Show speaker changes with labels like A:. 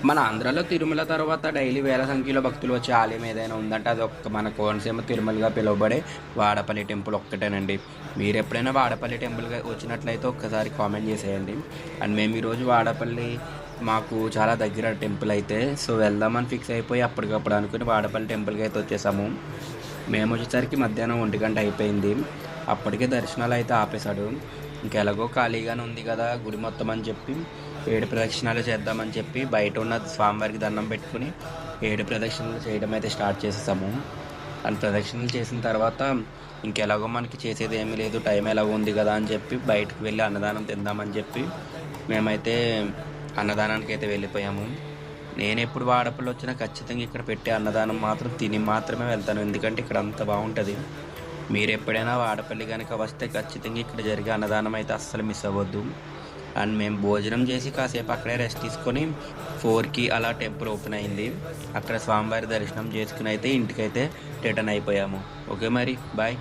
A: మన ఆంధ్రాలో తిరుమల తర్వాత డైలీ వేల సంఖ్యలో భక్తులు వచ్చే ఆలయం ఏదైనా ఉందంటే అది ఒక్క మన కోనసీమ తిరుమలగా పిలువబడే వాడపల్లి టెంపుల్ ఒక్కటేనండి. మీరు ఎప్పుడైనా వాడపల్లి టెంపుల్గా వచ్చినట్లయితే ఒక్కసారి కామెంట్ చేసేయండి. అండ్ మేము ఈరోజు వాడపల్లి మాకు చాలా దగ్గర టెంపుల్ అయితే సో వెళ్దామని ఫిక్స్ అయిపోయి అప్పటికప్పుడు అనుకుని వాడపల్లి టెంపుల్కి అయితే వచ్చేసాము. మేము వచ్చేసరికి మధ్యాహ్నం 1 గంట అయిపోయింది. అప్పటికే దర్శనాలు అయితే ఆపేశాడు. ఇంకెలాగో ఖాళీగానే ఉంది కదా గుడి మొత్తం అని చెప్పి 7 ప్రదక్షిణాలు చేద్దామని చెప్పి బయట ఉన్న స్వామివారికి దండం పెట్టుకుని 7 ప్రదక్షిణలు చేయడం అయితే స్టార్ట్ చేసేసాము. అండ్ ప్రదక్షిణలు చేసిన తర్వాత ఇంకెలాగో మనకి చేసేది ఏమీ లేదు, టైం ఎలాగో ఉంది కదా అని చెప్పి బయటకు వెళ్ళి అన్నదానం తిందామని చెప్పి మేమైతే అన్నదానానికి అయితే వెళ్ళిపోయాము. నేను ఎప్పుడు వాడపల్లి వచ్చినా ఖచ్చితంగా ఇక్కడ పెట్టే అన్నదానం మాత్రం తిని మాత్రమే వెళ్తాను, ఎందుకంటే ఇక్కడ అంత బాగుంటుంది. మీరు ఎప్పుడైనా వాడపల్లి కనుక వస్తే ఖచ్చితంగా ఇక్కడ జరిగే అన్నదానం అయితే అస్సలు మిస్ అవ్వద్దు. అండ్ మేము భోజనం చేసి కాసేపు అక్కడే రెస్ట్ తీసుకొని 4కి అలా టెంపుల్ ఓపెన్ అయింది. అక్కడ స్వామివారి దర్శనం చేసుకుని అయితే ఇంటికైతే రిటర్న్ అయిపోయాము. ఓకే మరి బాయ్.